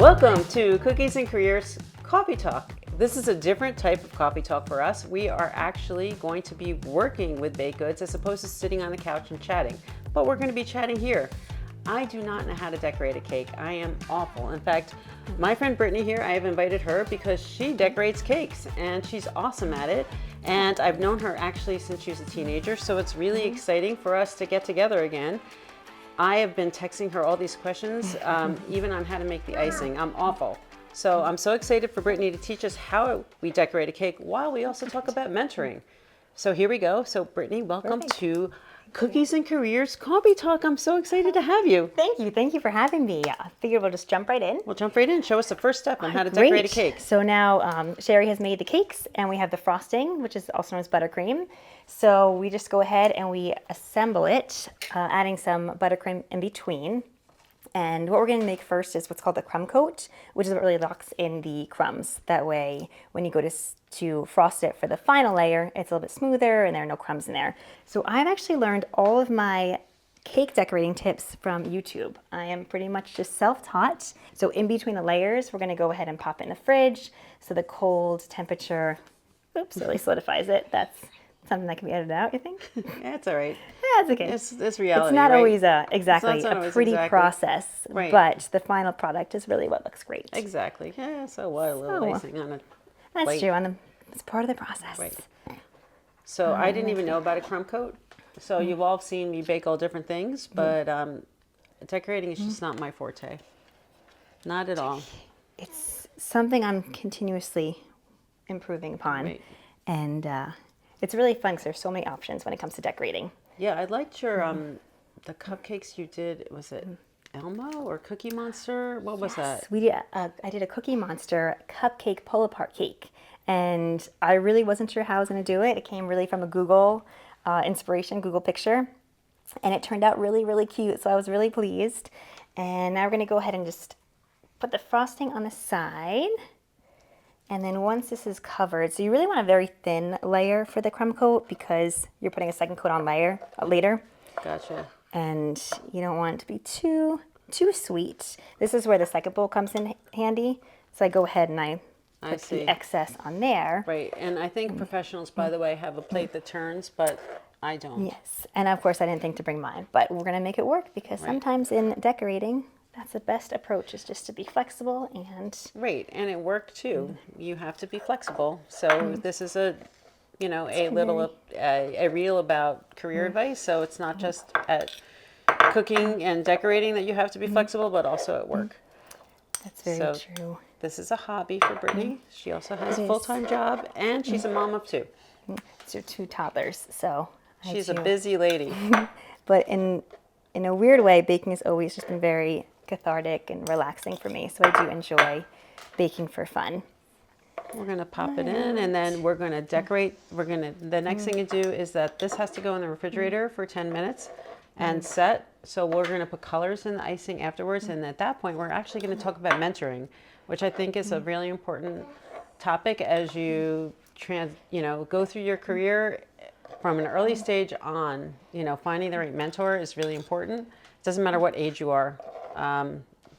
Welcome to Cookies and Careers Coffee Talk. This is a different type of coffee talk for us. We are actually going to be working with baked goods as opposed to sitting on the couch and chatting, but we're going to be chatting here. I do not know how to decorate a cake. I am awful. In fact, my friend Brittany here, I have invited her because she decorates cakes and she's awesome at it. And I've known her actually since she was a teenager, so it's really exciting for us to get together again. I have been texting her all these questions, even on how to make the icing. I'm awful. So I'm so excited for Brittany to teach us how we decorate a cake while we also talk about mentoring. So here we go. So Brittany, welcome to Cookies and Careers Coffee Talk. I'm so excited to have you. Thank you. Thank you for having me. I figured we'll just jump right in. We'll jump right in. Show us the first step on how to decorate a cake. So now Sherry has made the cakes and we have the frosting, which is also known as buttercream. So we just go ahead and we assemble it, adding some buttercream in between. And what we're going to make first is what's called the crumb coat, which is what really locks in the crumbs. That way, when you go to frost it for the final layer, it's a little bit smoother and there are no crumbs in there. So I've actually learned all of my cake decorating tips from YouTube. I am pretty much just self-taught. So in between the layers, we're going to go ahead and pop it in the fridge. So the cold temperature, really solidifies it. That's something that can be edited out, you think? Yeah, it's all right. Yeah, it's okay. It's reality. It's not right? always exactly a pretty process, right. But the final product is really what looks great. Exactly. Yeah, so what, a little icing on it. That's true. It's part of the process. Right. So I didn't even know about a crumb coat. So you've all seen me bake all different things, but decorating is just not my forte. Not at all. It's something I'm continuously improving upon. Right. And it's really fun because there's so many options when it comes to decorating. Yeah, I liked your the cupcakes you did. Was it Elmo or Cookie Monster? What was that? We did. I did a Cookie Monster cupcake pull-apart cake, and I really wasn't sure how I was going to do it. It came really from a Google inspiration, Google picture, and it turned out really, really cute. So I was really pleased. And now we're going to go ahead and just put the frosting on the side. And then once this is covered, so you really want a very thin layer for the crumb coat because you're putting a second coat on later. Gotcha. And you don't want it to be too sweet. This is where the second bowl comes in handy. So I go ahead and I put the excess on there. Right, and I think professionals, by the way, have a plate that turns, but I don't. Yes, and of course I didn't think to bring mine, but we're gonna make it work because sometimes in decorating, that's the best approach, is just to be flexible and... Right, and it worked too. You have to be flexible. So this is a reel about career advice. So it's not just at cooking and decorating that you have to be flexible, but also at work. That's very true. This is a hobby for Brittany. She also has a full-time job, and she's a mom of two. These are two toddlers, so... She's a busy lady. But in a weird way, baking has always just been very cathartic and relaxing for me. So I do enjoy baking for fun. We're going to pop it in, and then we're going to decorate. The next thing to do is that this has to go in the refrigerator for 10 minutes and set. So we're going to put colors in the icing afterwards. And at that point, we're actually going to talk about mentoring, which I think is a really important topic as you go through your career from an early stage on. Finding the right mentor is really important. It doesn't matter what age you are.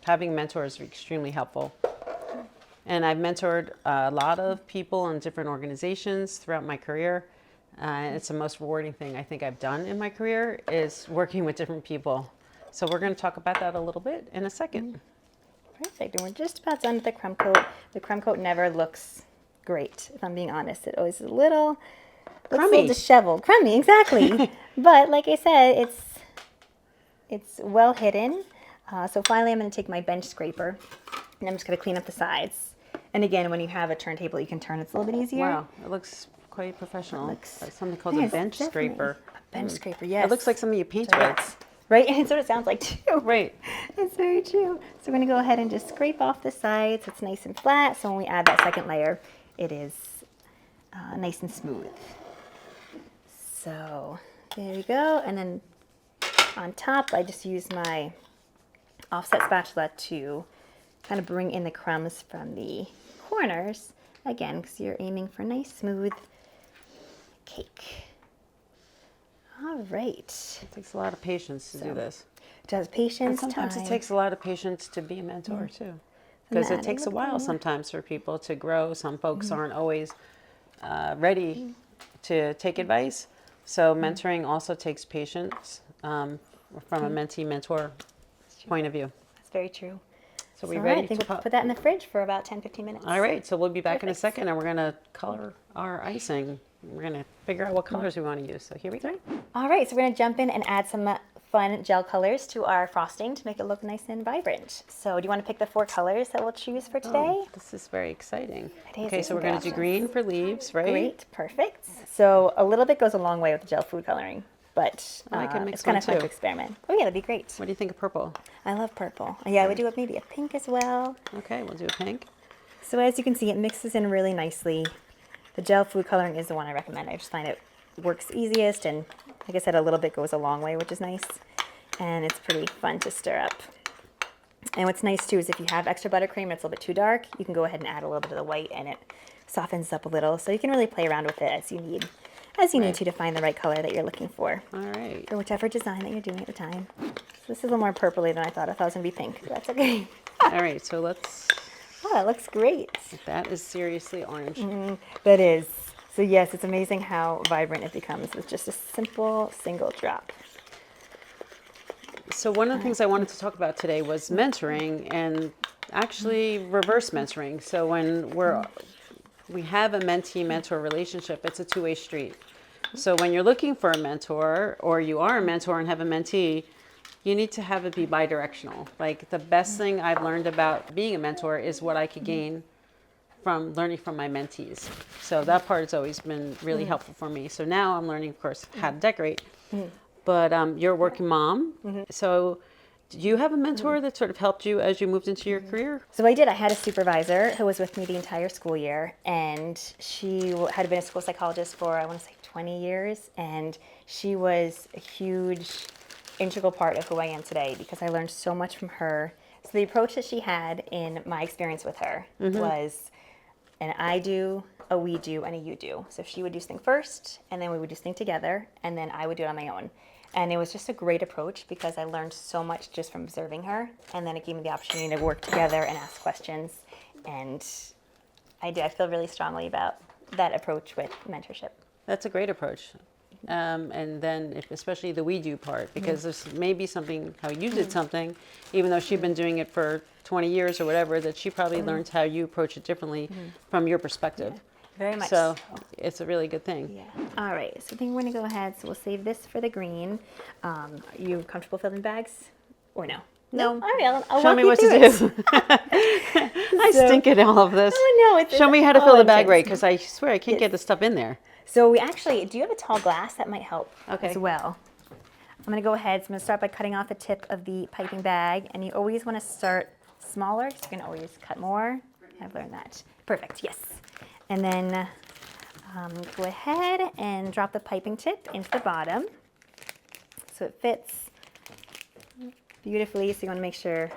Having mentors is extremely helpful. And I've mentored a lot of people in different organizations throughout my career. It's the most rewarding thing I think I've done in my career is working with different people. So we're going to talk about that a little bit in a second. Perfect. And we're just about done with the crumb coat. The crumb coat never looks great, if I'm being honest. It always is a little disheveled. Crummy, exactly. But like I said, it's well hidden. So finally I'm going to take my bench scraper and I'm just going to clean up the sides. And again, when you have a turntable, you can turn. It's a little bit easier. Wow, it looks quite professional. Like something called a bench scraper. A bench scraper, yes. It looks like something you paint with. Right, and it's what it sounds like too. Right. It's very true. So we're going to go ahead and just scrape off the sides so it's nice and flat. So when we add that second layer, it is nice and smooth. So there we go. And then on top, I just use my offset spatula to kind of bring in the crumbs from the corners, again, because you're aiming for a nice smooth cake. All right. It takes a lot of patience to do this. It does patience, and sometimes time. It takes a lot of patience to be a mentor too. because it takes a while sometimes for people to grow. Some folks aren't always ready to take advice. So mentoring also takes patience from a mentee-mentor point of view. That's very true. So we all ready right, I think to we'll pop? put that in the fridge for about 10-15 minutes. All right, so we'll be back in a Perfect. second, and we're going to color our icing. We're going to figure out what colors we want to use. So here we go. All right, so we're going to jump in and add some fun gel colors to our frosting to make it look nice and vibrant. So do you want to pick the 4 colors that we'll choose for today? Oh, this is very exciting. It is, Okay, so we're isn't going it? to do green for leaves, right? Great, perfect. So a little bit goes a long way with gel food coloring, but I can mix it's kind one of fun too. to experiment. Oh yeah, that'd be great. What do you think of purple? I love purple. Yeah, I would do maybe a pink as well. Okay, we'll do a pink. So as you can see, it mixes in really nicely. The gel food coloring is the one I recommend. I just find it works easiest, and like I said, a little bit goes a long way, which is nice. And it's pretty fun to stir up. And what's nice too is if you have extra buttercream and it's a little bit too dark, you can go ahead and add a little bit of the white, and it softens up a little. So you can really play around with it as you need to find the right color that you're looking for. All right. For whichever design that you're doing at the time. So this is a little more purpley than I thought. I thought it was gonna be pink, but that's okay. All right, so let's, Oh, that looks great. that is seriously orange. That is. So yes, it's amazing how vibrant it becomes with just a simple single drop. So one of the things I wanted to talk about today was mentoring, and actually reverse mentoring. So when we have a mentee-mentor relationship, it's a two-way street. So when you're looking for a mentor, or you are a mentor and have a mentee, you need to have it be bidirectional. Like, the best thing I've learned about being a mentor is what I could gain from learning from my mentees. So that part has always been really helpful for me. So now I'm learning, of course, how to decorate. But you're a working mom. So do you have a mentor that sort of helped you as you moved into your career? So I did. I had a supervisor who was with me the entire school year, and she had been a school psychologist for, I want to say, 20 years. And she was a huge, integral part of who I am today because I learned so much from her. So the approach that she had in my experience with her was an I do, a we do, and a you do. So she would do something first, and then we would do something together, and then I would do it on my own. And it was just a great approach because I learned so much just from observing her, and then it gave me the opportunity to work together and ask questions. And I feel really strongly about that approach with mentorship. That's a great approach. And then especially the we do part, because there's maybe something, how you did something, even though she'd been doing it for 20 years or whatever, that she probably learned how you approach it differently from your perspective. Very much So it's a really good thing. Yeah. All right. So I think we're going to go ahead. So we'll save this for the green. Are you comfortable filling bags or no? No. All right. I'll Show walk me you what to through do. it. I stink at all of this. Oh, no. Show me how to fill the bag intense. right, because I swear I can't get the stuff in there. So we actually, do you have a tall glass? That might help Okay. as well. I'm going to go ahead. So I'm going to start by cutting off the tip of the piping bag. And you always want to start smaller, so you can always cut more. I've learned that. Perfect. Yes. And then go ahead and drop the piping tip into the bottom so it fits beautifully. So you want to make sure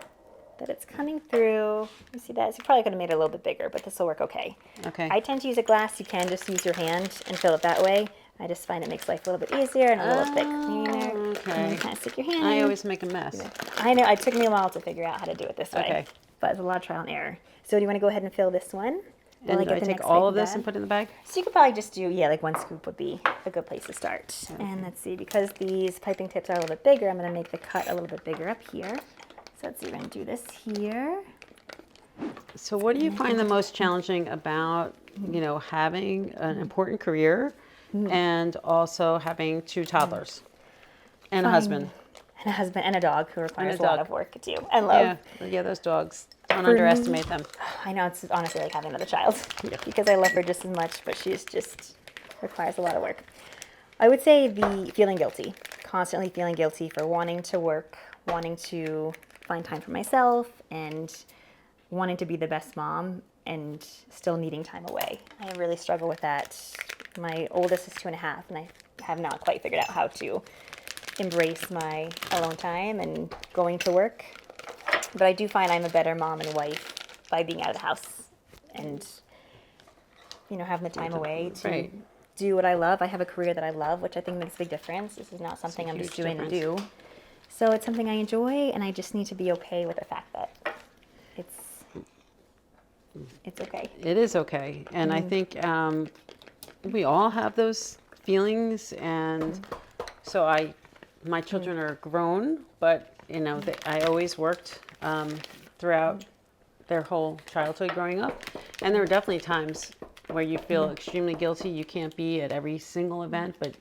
that it's coming through. You see that? So you probably could have made it a little bit bigger, but this will work okay. Okay. I tend to use a glass. You can just use your hand and fill it that way. I just find it makes life a little bit easier and a little bit cleaner. Okay. And you kind of stick your hand I in. always make a mess. I know. It took me a while to figure out how to do it this way. Okay. But it's a lot of trial and error. So do you want to go ahead and fill this one? And do I take all of this and put it in the bag? So you could probably just do, like 1 scoop would be a good place to start. Okay. And let's see, because these piping tips are a little bit bigger, I'm going to make the cut a little bit bigger up here. So let's see, we're going to do this here. So what do you find the most challenging about, having an important career and also having 2 toddlers and a husband? And a husband and a dog who requires a dog. lot of work too and love. Yeah, those dogs. Don't underestimate them. I know, it's honestly like having another child because I love her just as much, but she's just requires a lot of work. I would say the feeling guilty, constantly feeling guilty for wanting to work, wanting to find time for myself, and wanting to be the best mom and still needing time away. I really struggle with that. My oldest is 2.5, and I have not quite figured out how to embrace my alone time and going to work. But I do find I'm a better mom and wife by being out of the house and, having the time away to do what I love. I have a career that I love, which I think makes a big difference. This is not something I'm just doing to do. So it's something I enjoy, and I just need to be okay with the fact that it's It is okay. And I think we all have those feelings. And so my children are grown, but I always worked throughout their whole childhood growing up. And there were definitely times where you feel extremely guilty. You can't be at every single event, but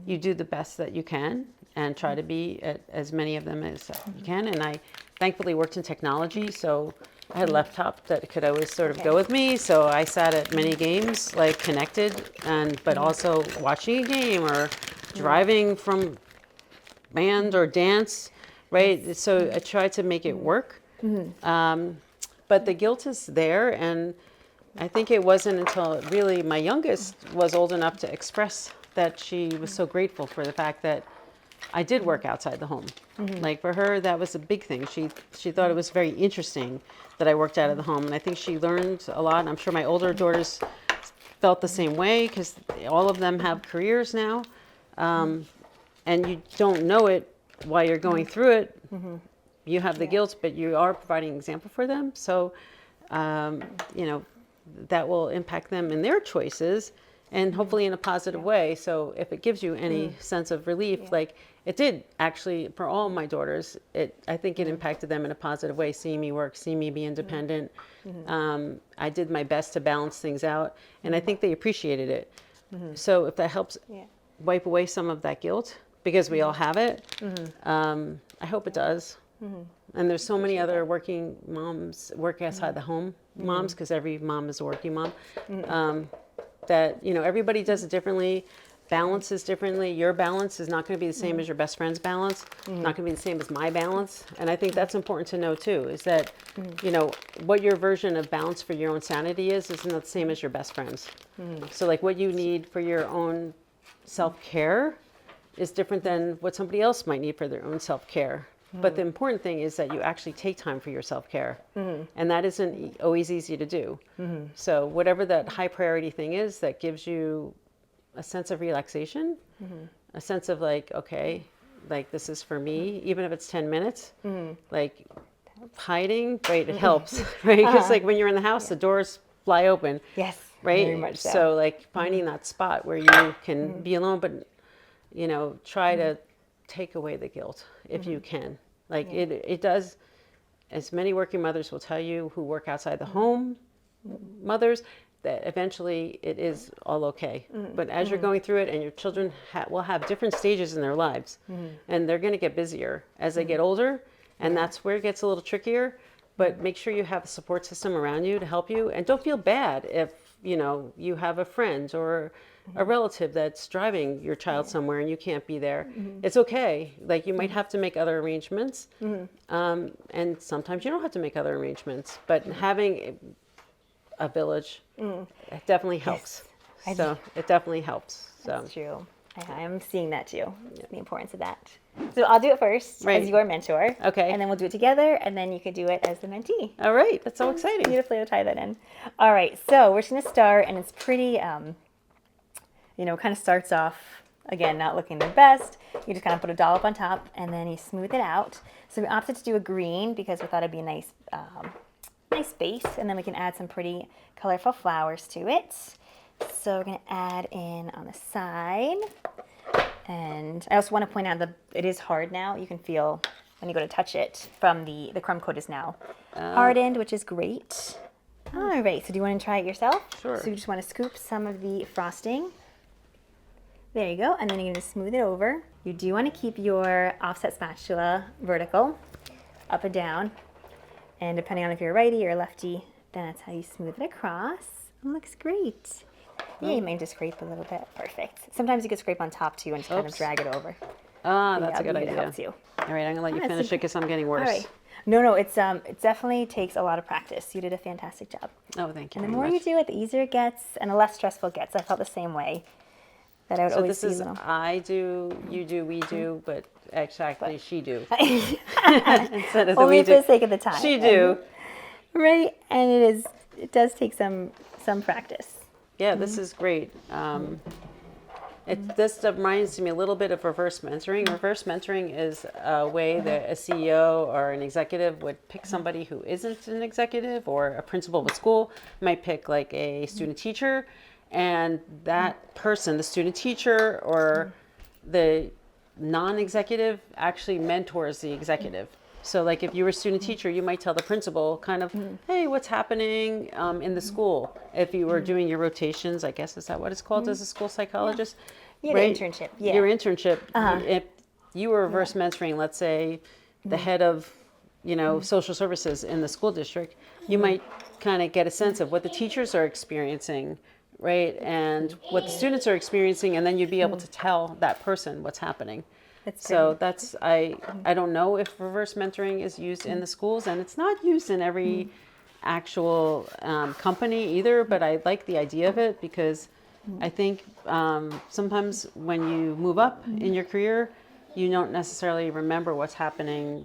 you do the best that you can and try to be at as many of them as you can. And I thankfully worked in technology, so I had a laptop that could always sort of go with me. So I sat at many games, like connected, but also watching a game or driving from band or dance, right? So I tried to make it work. But the guilt is there, and I think it wasn't until really my youngest was old enough to express that she was so grateful for the fact that I did work outside the home. Like for her, that was a big thing. She thought it was very interesting that I worked out of the home, and I think she learned a lot. And I'm sure my older daughters felt the same way because all of them have careers now, and you don't know it while you're going through it. You have the guilt, but you are providing an example for them. So, that will impact them in their choices and hopefully in a positive way. So if it gives you any sense of relief, like it did actually for all my daughters, I think it impacted them in a positive way, seeing me work, seeing me be independent. I did my best to balance things out, and I think they appreciated it. So if that helps wipe away some of that guilt, because we all have it, I hope it does. And there's so many other working moms, work outside the home moms, because every mom is a working mom, that, everybody does it differently, balances differently. Your balance is not going to be the same as your best friend's balance, not going to be the same as my balance. And I think that's important to know too, is that, what your version of balance for your own sanity is not the same as your best friend's. So like what you need for your own self-care is different than what somebody else might need for their own self-care. But the important thing is that you actually take time for your self-care. And that isn't always easy to do. So whatever that high priority thing is that gives you a sense of relaxation, a sense of like, okay, like this is for me, even if it's 10 minutes, like hiding, right, it helps, right? Because like when you're in the house, the doors fly open. Yes, right? very much so. So like finding that spot where you can be alone, but try to take away the guilt if you can. Like it does, as many working mothers will tell you who work outside the home, mothers, that eventually it is all okay. But as you're going through it, and your children will have different stages in their lives, and they're going to get busier as they get older, and that's where it gets a little trickier. But make sure you have a support system around you to help you, and don't feel bad if you have a friend or a relative that's driving your child somewhere and you can't be there. It's okay. Like you might have to make other arrangements, and sometimes you don't have to make other arrangements. But having a village, it definitely helps. So it definitely helps. So that's true. I'm seeing that too. The importance of that. So I'll do it first as your mentor. Okay. And then we'll do it together, and then you can do it as the mentee. All right. That's so exciting. Beautifully to tie that in. All right. So we're just going to start, and it's pretty, kind of starts off, again, not looking the best. You just kind of put a dollop on top, and then you smooth it out. So we opted to do a green because we thought it'd be a nice base, and then we can add some pretty colorful flowers to it. So we're going to add in on the side. And I also want to point out that it is hard now. You can feel when you go to touch it from the crumb coat is now hardened, which is great. All right, so do you want to try it yourself? Sure. So you just want to scoop some of the frosting. There you go, and then you're going to smooth it over. You do want to keep your offset spatula vertical, up and down. And depending on if you're a righty or a lefty, then that's how you smooth it across. It looks great. Yeah, you may just scrape a little bit. Perfect. Sometimes you could scrape on top too and just kind of drag it over. Ah, that's a good idea. It helps you. All right, I'm gonna let you finish it because I'm getting worse. All right. No, it definitely takes a lot of practice. You did a fantastic job. Oh, thank you. And the more you do it, the easier it gets, and the less stressful it gets. I felt the same way. That I would always this is I do, you do, we do, but exactly she do. Instead of the only we for the do. sake of the time. She do. Right, and it does take some practice. Yeah, this is great. This reminds me a little bit of reverse mentoring. Reverse mentoring is a way that a CEO or an executive would pick somebody who isn't an executive, or a principal of a school might pick like a student teacher, and that person, the student teacher or the non-executive, actually mentors the executive. So like if you were a student teacher, you might tell the principal kind of, hey, what's happening in the school? If you were doing your rotations, I guess, is that what it's called as a school psychologist? You had an internship. Yeah. Your internship. If you were reverse mentoring, let's say, the head of, social services in the school district, you might kind of get a sense of what the teachers are experiencing, right? And what the students are experiencing, and then you'd be able to tell that person what's happening. So that's, I don't know if reverse mentoring is used in the schools, and it's not used in every actual company either, but I like the idea of it, because I think sometimes when you move up in your career, you don't necessarily remember what's happening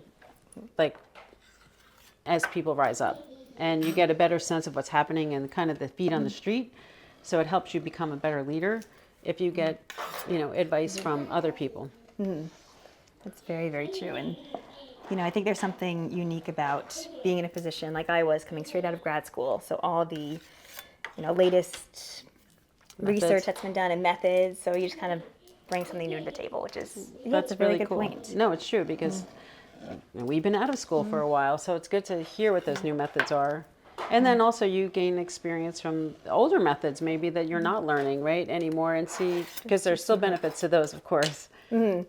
like as people rise up, and you get a better sense of what's happening and kind of the feet on the street. So it helps you become a better leader if you get, advice from other people. That's very, very true. And, I think there's something unique about being in a position like I was coming straight out of grad school. So all the, latest research that's been done and methods. So you just kind of bring something new to the table, which is, that's a really good point. No, it's true, because we've been out of school for a while. So it's good to hear what those new methods are. And then also you gain experience from older methods maybe that you're not learning, right, anymore, and see, because there's still benefits to those, of course.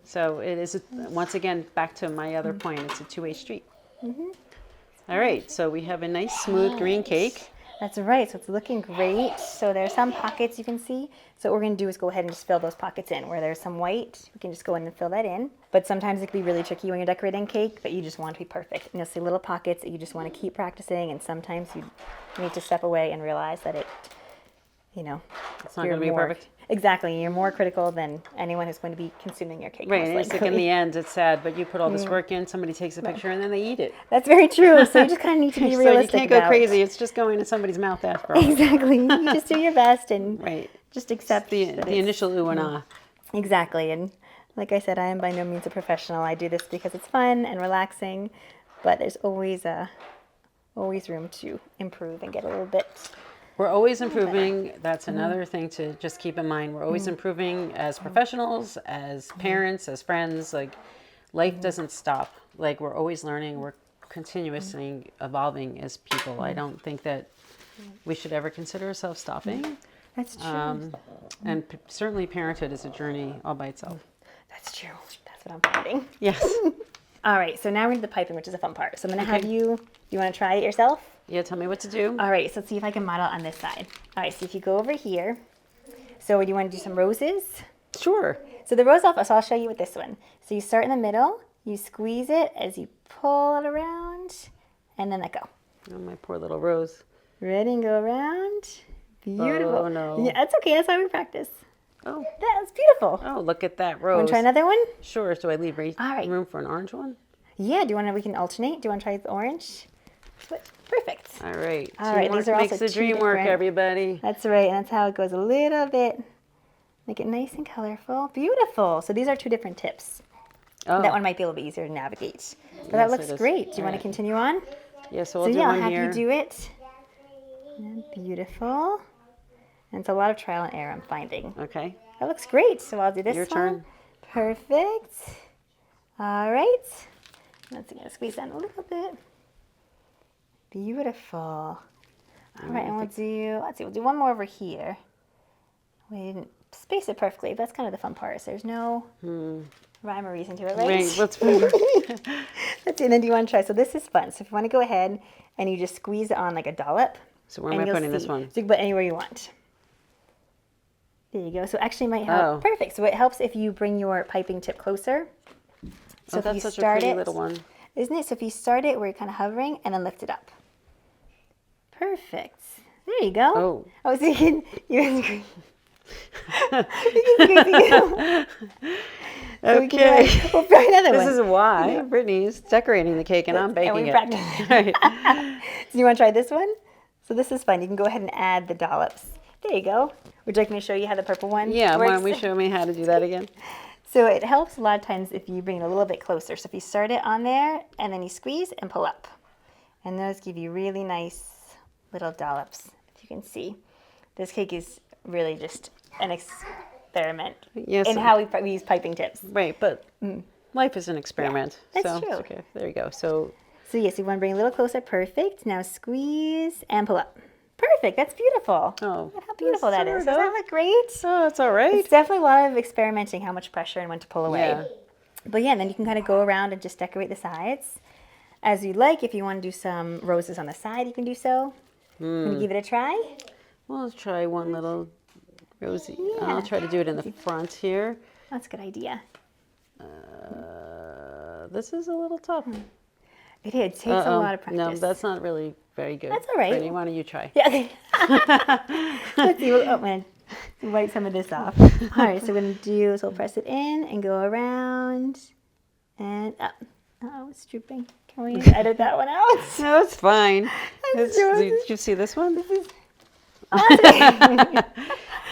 So it is, once again, back to my other point, it's a two-way street. All right, so we have a nice smooth green cake. That's right, so it's looking great. So there's some pockets you can see. So what we're going to do is go ahead and just fill those pockets in. Where there's some white, we can just go in and fill that in. But sometimes it can be really tricky when you're decorating cake, but you just want it to be perfect. And you'll see little pockets that you just want to keep practicing, and sometimes you need to step away and realize that it, it's not going to be perfect. Exactly, you're more critical than anyone who's going to be consuming your cake. Right, and it's like in the end, it's sad, but you put all this work in, somebody takes a picture, and then they eat it. That's very true, so you just kind of need to be realistic. So you can't go crazy, it's just going in somebody's mouth after all. Exactly, you just do your best and just accept the initial ooh and ah. Exactly, and like I said, I am by no means a professional. I do this because it's fun and relaxing, but there's always room to improve and get a little bit. We're always improving. That's another thing to just keep in mind. We're always improving as professionals, as parents, as friends. Like, life doesn't stop. Like, we're always learning. We're continuously evolving as people. I don't think that we should ever consider ourselves stopping. That's true. And certainly parenthood is a journey all by itself. That's true. That's what I'm finding. Yes. All right, so now we're into the piping, which is a fun part. So I'm going to have you want to try it yourself? Yeah, tell me what to do. All right, so let's see if I can model on this side. All right, so if you go over here, so do you want to do some roses? Sure. So the rose so I'll show you with this one. So you start in the middle, you squeeze it as you pull it around, and then let go. Oh, my poor little rose. Ready and go around. Beautiful. Oh, no. Yeah, that's okay. That's why we practice. Oh. That's beautiful. Oh, look at that rose. Want to try another one? Sure. Do I leave room for an orange one? Yeah. We can alternate. Do you want to try the orange? Perfect. All right. All right. These are makes also the dream work, everybody. That's right. And that's how it goes a little bit. Make it nice and colorful. Beautiful. So these are two different tips. Oh. That one might be a little bit easier to navigate. But that looks great. Do you want to continue on? Yeah, so we'll do one here. I'll have you do it. Beautiful. And it's a lot of trial and error I'm finding. Okay. That looks great. So I'll do this Your turn. Perfect. All right. Let's squeeze down a little bit. Beautiful. All right, and we'll do one more over here. We didn't space it perfectly, but that's kind of the fun part. So there's no rhyme or reason to it, right? Wait, let's Let's see, and then do you want to try? So this is fun. So if you want to go ahead and you just squeeze it on like a dollop. So where am I putting this one? So you can put anywhere you want. There you go. So actually it might help. Oh. Perfect. So it helps if you bring your piping tip closer. So if that's you such start a pretty little one. Isn't it? So if you start it where you're kind of hovering and then lift it up. Perfect. There you go. Oh. I was thinking you can Okay. We'll try another one. This is why Brittany's decorating the cake and I'm baking it. Right. So you want to try this one? So this is fun. You can go ahead and add the dollops. There you go. Would you like me to show you how the purple one Yeah, why works? don't we show me how to do that again? So it helps a lot of times if you bring it a little bit closer. So if you start it on there and then you squeeze and pull up. And those give you really nice little dollops, if you can see. This cake is really just an experiment Yes. in how we use piping tips. Right, but life is an experiment. that's so, true. Okay, there you go. So So yes, you want to bring it a little closer. Perfect. Now squeeze and pull up. Perfect. That's beautiful. Oh, Look how beautiful that that's is. sort Does of- that look great? oh, it's all right. It's definitely a lot of experimenting how much pressure and when to pull away. Yeah. But yeah, then you can kind of go around and just decorate the sides as you like. If you want to do some roses on the side, you can do so. Want to give it a try? Well, let's try one little rosy. Yeah. I'll try to do it in the front here. That's a good idea. This is a little tough. It is. It takes a lot of practice. No, that's not really very good. That's all right. Brittany, why don't you try? Yeah. Okay. Let's see. Oh, man. Wipe some of this off. All right. So we're going to do, so we'll press it in and go around and up. Oh, it's drooping. Can we edit that one out? No, it's fine. true. Did you see this one? Oh, that's okay.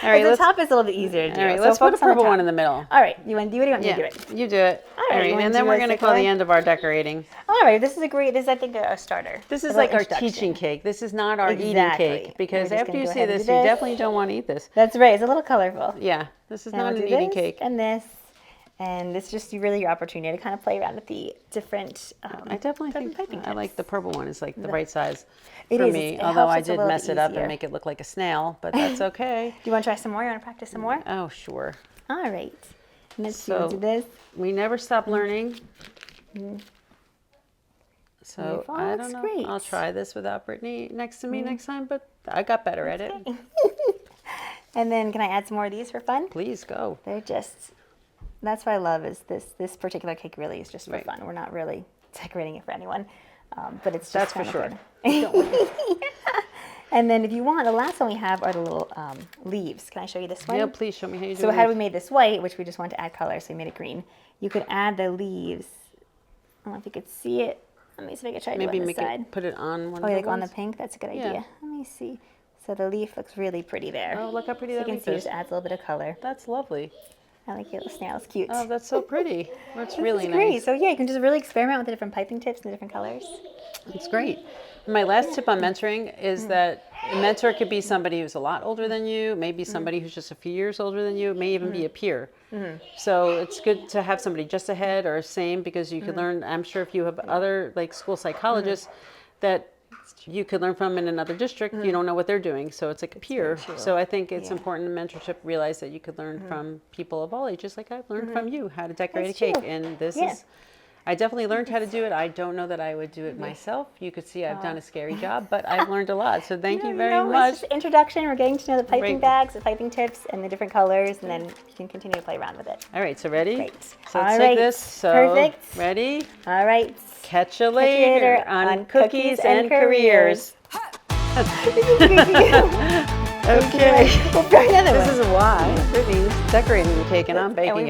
All right, the let's, top is a little bit easier to do. all right, so let's put the focus on the purple top. one in the middle. All right. You want to do it or you want me Yeah, to do it? you do it. All right, you wanna and then do we're a going to call circular? the end of our decorating. All right. This is a great, this is, I think, a starter. This is A like little our introduction. teaching cake. This is not our eating Exactly. cake because We're just after gonna you go see ahead and this, do you this. definitely don't want to eat this. That's right. It's a little colorful. Yeah, this is Now not we'll an do eating this cake. and this. And this is just really your opportunity to kind of play around with the different I definitely think piping I like tips. the purple one. It's like the right size It for is. me. It Although helps I it's a did little mess bit it up easier. and make it look like a snail, but that's okay. Do you want to try some more? You want to practice some more? Oh, sure. All right. Let's So- do this. We never stop learning. So Beautiful. I Looks don't know. great. I'll try this without Brittany next to me next time, but I got better at it. And then can I add some more of these for fun? Please go. They're just, that's what I love is this particular cake really is just for Right. fun. We're not really decorating it for anyone, but it's That's just for kinda sure. fun. And then if you want, the last one we have are the little leaves. Can I show you this one? Yeah, please show me how you do So it. how we made this white, which we just want to add color, so we made it green. You could add the leaves. I don't know if you could see it. Let me see if I can try to do Maybe it on make the side. it, put it on one Oh, of yeah, the like on the ones. pink? That's a good Yeah. idea. Let me see. So the leaf looks really pretty there. Oh, look how pretty So that you can leaf see it is. just adds a little bit of color. That's lovely. I like your little snail. It's cute. Oh, that's so pretty. That's really It's great. nice. So yeah, you can just really experiment with the different piping tips and the different colors. It's great. My last tip on mentoring is that a mentor could be somebody who's a lot older than you, maybe somebody who's just a few years older than you, it may even be a peer. So it's good to have somebody just ahead or same because you could learn, I'm sure if you have other like school psychologists that you could learn from in another district, you don't know what they're doing. So it's like a peer. So I think it's important in mentorship to realize that you could learn from people of all ages like I've learned from you how to decorate That's a cake. true. And this Yeah. is I definitely learned how to do it. I don't know that I would do it myself. You could see I've done a scary job, but I've learned a lot. So thank you very much. It's just introduction. We're getting to know the piping Right. bags, the piping tips, and the different colors, and then you can continue to play around with it. All right, so ready? Great. So All let's right. take this. So Perfect. ready? All right. Catch you later on Cookies and Careers. Okay. Okay. We'll try another This one. is why Brittany's decorating the cake and I'm baking we- it.